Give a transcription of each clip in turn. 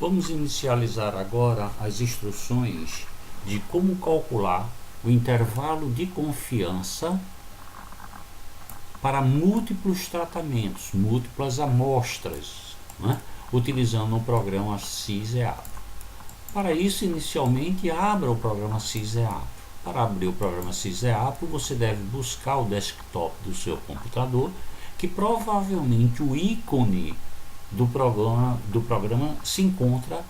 Vamos inicializar agora as instruções de como calcular o intervalo de confiança para múltiplos tratamentos, múltiplas amostras, né? Utilizando o programa SysEAPRO. Para isso, inicialmente, abra o programa SysEAPRO. Para abrir o programa SysEAPRO, você deve buscar o desktop do seu computador, que provavelmente o ícone do programa se encontra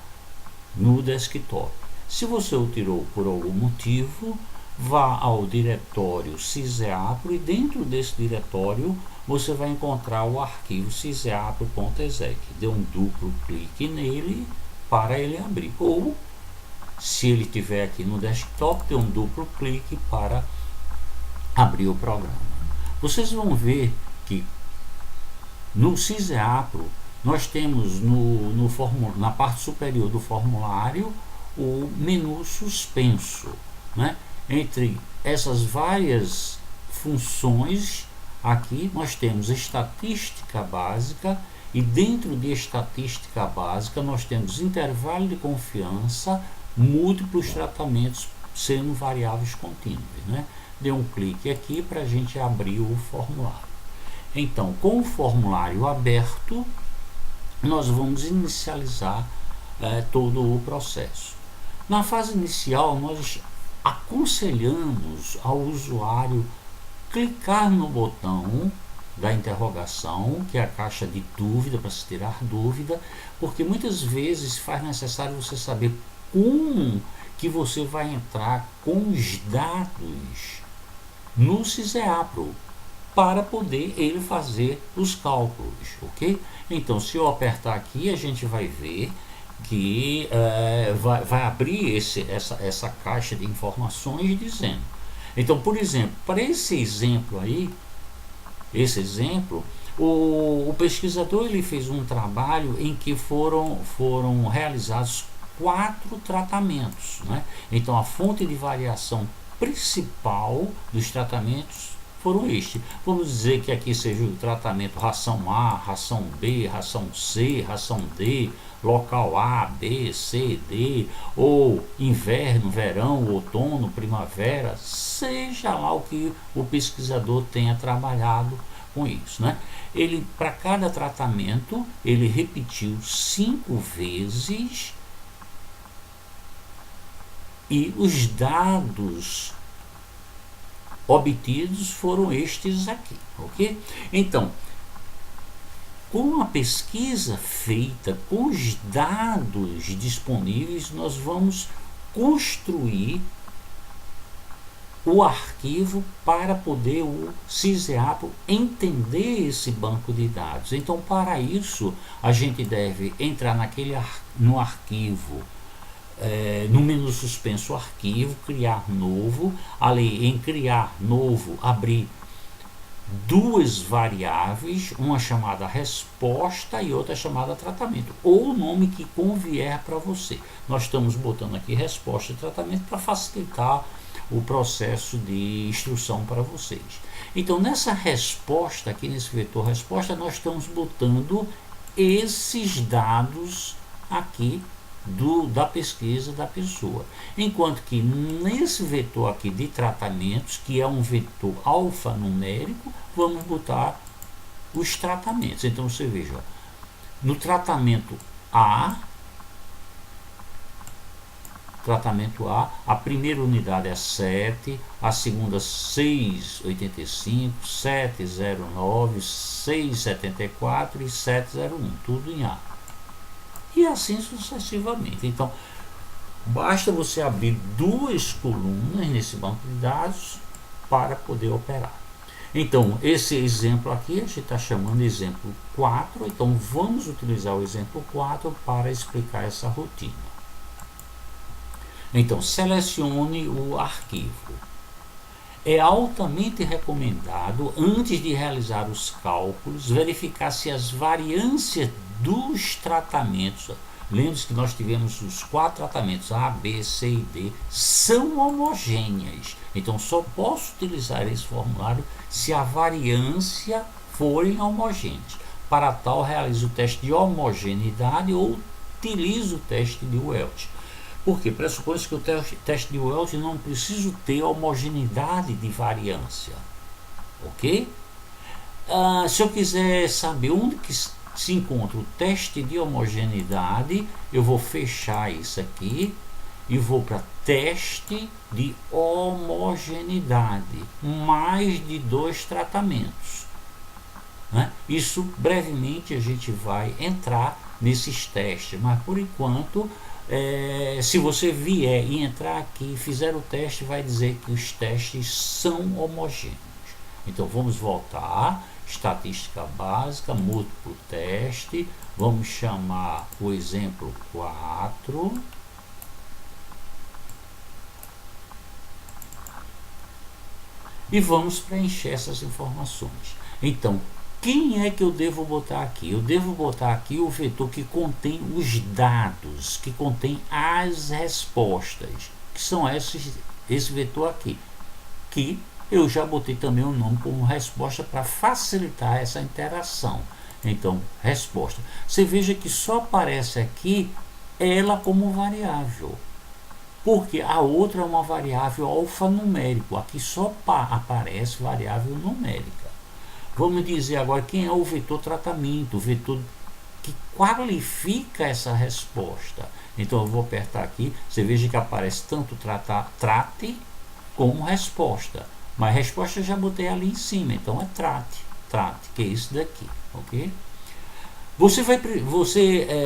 no desktop. Se você o tirou por algum motivo, vá ao diretório SysEAPRO e dentro desse diretório você vai encontrar o arquivo syseapro.exec. Dê um duplo clique nele para ele abrir. Ou, se ele estiver aqui no desktop, dê um duplo clique para abrir o programa. Vocês vão ver que no SysEAPRO nós temos na parte superior do formulário o menu suspenso, né? Entre essas várias funções, aqui nós temos estatística básica, e dentro de estatística básica nós temos intervalo de confiança, múltiplos tratamentos sendo variáveis contínuas, né? Dê um clique aqui para a gente abrir o formulário. Então, com o formulário aberto, nós vamos inicializar todo o processo. Na fase inicial, nós aconselhamos ao usuário clicar no botão da interrogação, que é a caixa de dúvida, para se tirar dúvida, porque muitas vezes faz necessário você saber como que você vai entrar com os dados no SysEAPRO para poder ele fazer os cálculos, ok? Então, se eu apertar aqui, a gente vai ver que vai abrir essa caixa de informações dizendo. Então, por exemplo, para esse exemplo aí, o pesquisador ele fez um trabalho em que foram realizados 4 tratamentos, né? Então, a fonte de variação principal dos tratamentos foram este. Vamos dizer que aqui seja o tratamento ração A, ração B, ração C, ração D, local A, B, C, D, ou inverno, verão, outono, primavera, seja lá o que o pesquisador tenha trabalhado com isso, né? Ele, para cada tratamento, ele repetiu 5 vezes e os dados obtidos foram estes aqui, ok? Então, com a pesquisa feita, com os dados disponíveis, nós vamos construir o arquivo para poder o SysEAPRO entender esse banco de dados. Então, para isso, a gente deve entrar no arquivo, no menu suspenso arquivo, criar novo, ali em criar novo, abrir 2 variáveis, uma chamada resposta e outra chamada tratamento, ou o nome que convier para você. Nós estamos botando aqui resposta e tratamento para facilitar o processo de instrução para vocês. Então, nessa resposta aqui, nesse vetor resposta, nós estamos botando esses dados aqui da pesquisa da pessoa, enquanto que nesse vetor aqui de tratamentos, que é um vetor alfanumérico, vamos botar os tratamentos. Então você veja, ó, no tratamento A, a primeira unidade é 7, a segunda 6,85, 7,09, 6,74 e 7,01, tudo em A. E assim sucessivamente. Então, basta você abrir 2 colunas nesse banco de dados para poder operar. Então, esse exemplo aqui a gente está chamando de exemplo 4. Então, vamos utilizar o exemplo 4 para explicar essa rotina. Então, selecione o arquivo. É altamente recomendado, antes de realizar os cálculos, verificar se as variâncias dos tratamentos, lembre-se que nós tivemos os 4 tratamentos A, B, C e D, são homogêneas. Então só posso utilizar esse formulário se a variância forem homogêneas. Para tal, realize o teste de homogeneidade ou utilizo o teste de Welch. Porque pressupõe-se que o teste de Welch não precisa ter homogeneidade de variância. Ok? Se eu quiser saber onde que se encontra o teste de homogeneidade, eu vou fechar isso aqui e vou para teste de homogeneidade, mais de 2 tratamentos. Né? Isso brevemente a gente vai entrar nesses testes, mas por enquanto, se você vier e entrar aqui e fizer o teste, vai dizer que os testes são homogêneos. Então vamos voltar, estatística básica, múltiplo teste, vamos chamar o exemplo 4. E vamos preencher essas informações. Então, quem é que eu devo botar aqui? Eu devo botar aqui o vetor que contém os dados, que contém as respostas, que são esse vetor aqui, que eu já botei também o nome como resposta para facilitar essa interação. Então, resposta. Você veja que só aparece aqui ela como variável, porque a outra é uma variável alfanumérico. Aqui só aparece variável numérica. Vamos dizer agora quem é o vetor tratamento, o vetor que qualifica essa resposta. Então eu vou apertar aqui, você veja que aparece tanto trate como resposta. Mas resposta eu já botei ali em cima, então é trate, que é isso daqui, ok? Você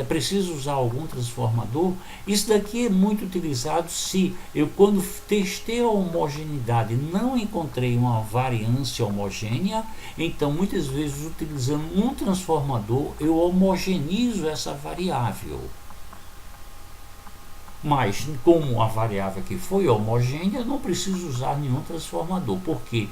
precisa usar algum transformador. Isso daqui é muito utilizado se eu, quando testei a homogeneidade, não encontrei uma variância homogênea. Então, muitas vezes, utilizando um transformador, eu homogeneizo essa variável. Mas, como a variável aqui foi homogênea, eu não preciso usar nenhum transformador. Porque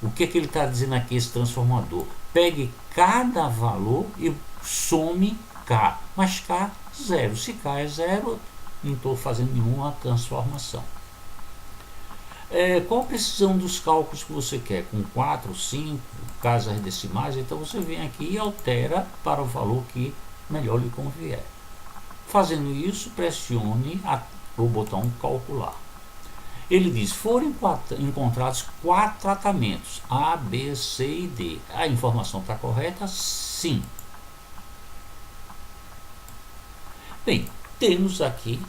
o que ele está dizendo aqui, esse transformador? Pegue cada valor e some K, mas K zero. Se K é zero, não estou fazendo nenhuma transformação. Qual a precisão dos cálculos que você quer? Com 4, 5, casas decimais, então você vem aqui e altera para o valor que melhor lhe convier. Fazendo isso, pressione o botão calcular. Ele diz, foram encontrados 4 tratamentos, A, B, C e D. A informação está correta? Sim. Bem, temos aqui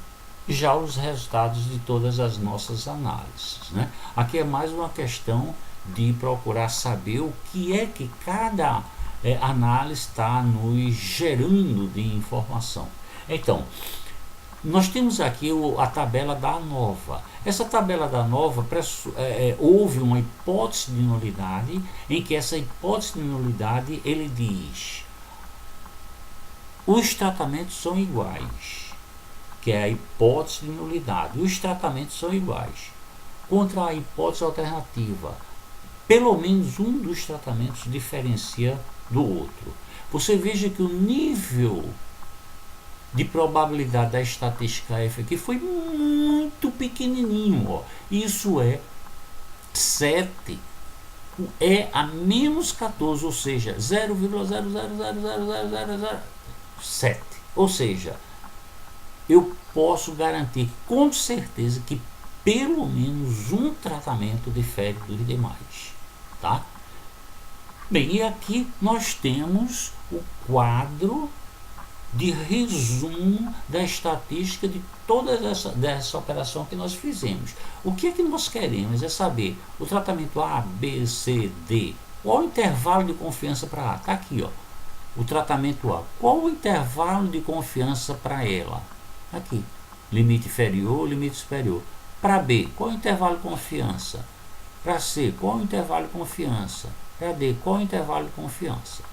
já os resultados de todas as nossas análises. Né? Aqui é mais uma questão de procurar saber o que é que cada análise está nos gerando de informação. Então, nós temos aqui a tabela da ANOVA. Essa tabela da ANOVA, houve uma hipótese de nulidade, em que essa hipótese de nulidade, ele diz, os tratamentos são iguais, que é a hipótese de nulidade. Os tratamentos são iguais. Contra a hipótese alternativa, pelo menos um dos tratamentos diferencia do outro. Você veja que o nível de probabilidade da estatística F aqui foi muito pequenininho, ó. Isso é 7 é a menos 14, ou seja, 0,0000007. Ou seja, eu posso garantir com certeza que pelo menos um tratamento difere dos demais, tá? Bem, e aqui nós temos o quadro de resumo da estatística de toda essa operação que nós fizemos. O que é que nós queremos é saber o tratamento A, B, C, D. Qual o intervalo de confiança para A? Está aqui, ó. O tratamento A. Qual o intervalo de confiança para ela? Aqui. Limite inferior, limite superior. Para B, qual o intervalo de confiança? Para C, qual o intervalo de confiança? Para D, qual o intervalo de confiança?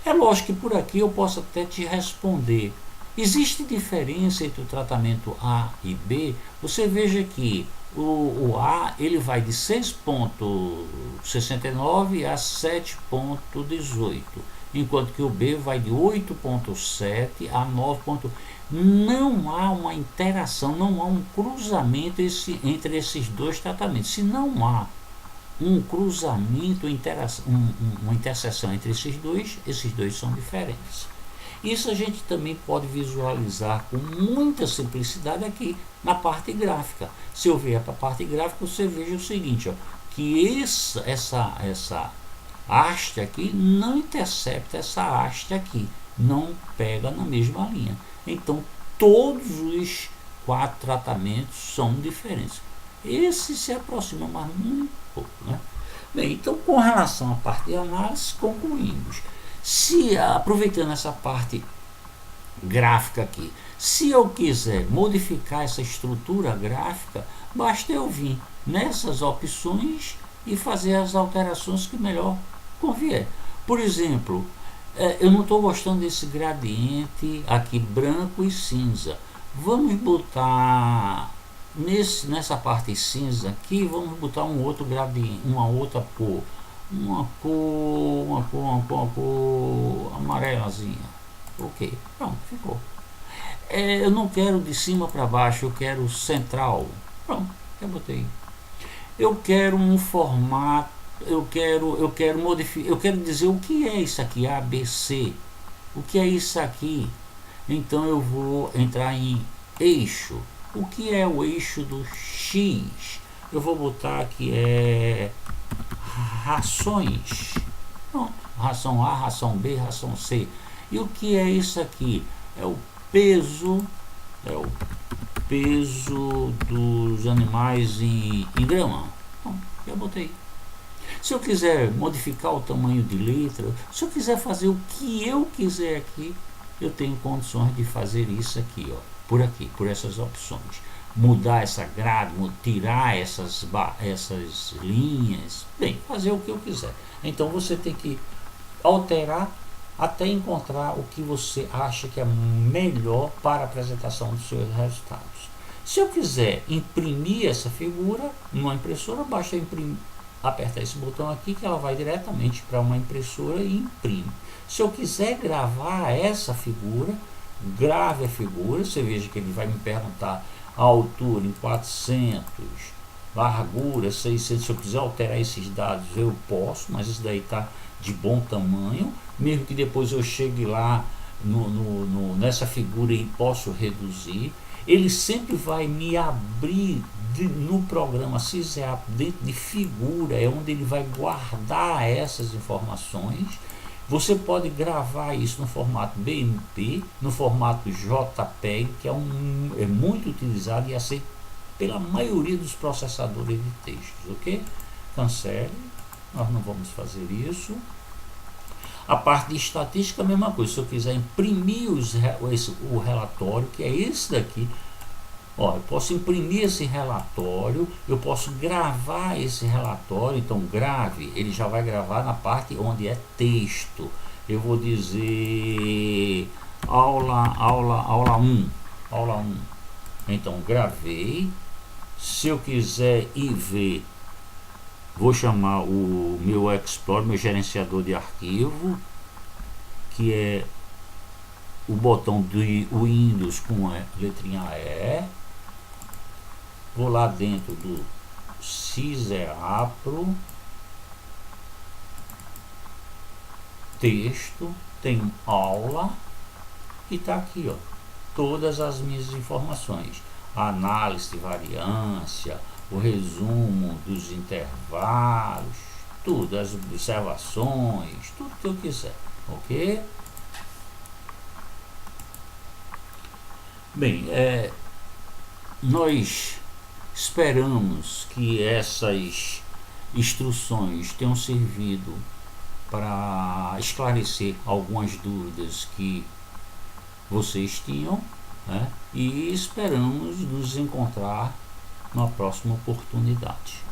É lógico que por aqui eu posso até te responder. Existe diferença entre o tratamento A e B? Você veja que o A ele vai de 6,69 a 7,18, enquanto que o B vai de 8,7 a 9. Não há uma interação, não há um cruzamento entre esses dois tratamentos. Se não há um cruzamento, uma interseção entre esses dois são diferentes. Isso a gente também pode visualizar com muita simplicidade aqui na parte gráfica. Se eu vier para a parte gráfica, você veja o seguinte, ó, que essa haste aqui não intercepta essa haste aqui, não pega na mesma linha. Então todos os 4 tratamentos são diferentes. Esse se aproxima mais um pouco, né? Bem, então com relação à parte de análise, concluímos. Se aproveitando essa parte gráfica aqui, se eu quiser modificar essa estrutura gráfica, basta eu vir nessas opções e fazer as alterações que melhor convier. Por exemplo, eu não estou gostando desse gradiente aqui branco e cinza. Vamos botar nessa parte cinza aqui, vamos botar um outro gradiente, uma outra cor, uma cor amarelazinha. Ok, pronto, ficou. Eu não quero de cima para baixo, eu quero central. Pronto, já botei. Eu quero um formato, eu quero modificar, eu quero dizer o que é isso aqui, ABC. O que é isso aqui? Então eu vou entrar em eixo. O que é o eixo do X? Eu vou botar que é rações. Pronto, ração A, ração B, ração C. E o que é isso aqui? É o peso dos animais em grama. Bom, já botei. Se eu quiser modificar o tamanho de letra, se eu quiser fazer o que eu quiser aqui, eu tenho condições de fazer isso aqui, ó, por essas opções. Mudar essa grade, tirar essas linhas, bem, fazer o que eu quiser. Então você tem que alterar até encontrar o que você acha que é melhor para a apresentação dos seus resultados. Se eu quiser imprimir essa figura numa impressora, basta apertar esse botão aqui que ela vai diretamente para uma impressora e imprime. Se eu quiser gravar essa figura, grave a figura. Você veja que ele vai me perguntar a altura em 400, largura 600. Se eu quiser alterar esses dados, eu posso, mas isso daí está de bom tamanho. Mesmo que depois eu chegue lá nessa figura e posso reduzir. Ele sempre vai me abrir no programa SysApp dentro de figura, é onde ele vai guardar essas informações. Você pode gravar isso no formato BMP, no formato JPEG, que é muito utilizado e aceito pela maioria dos processadores de textos, ok? Cancele, nós não vamos fazer isso. A parte de estatística, a mesma coisa. Se eu quiser imprimir o relatório, que é esse daqui, ó, eu posso imprimir esse relatório, eu posso gravar esse relatório. Então grave, ele já vai gravar na parte onde é texto. Eu vou dizer aula 1. Então gravei. Se eu quiser ir ver, vou chamar o meu Explorer, meu gerenciador de arquivo, que é o botão do Windows com a letrinha E. Vou lá dentro do SysApp, texto, tem aula e está aqui, ó, todas as minhas informações, a análise de variância, o resumo dos intervalos, tudo, as observações, tudo que eu quiser, ok? Bem, nós esperamos que essas instruções tenham servido para esclarecer algumas dúvidas que vocês tinham, né? E esperamos nos encontrar numa próxima oportunidade.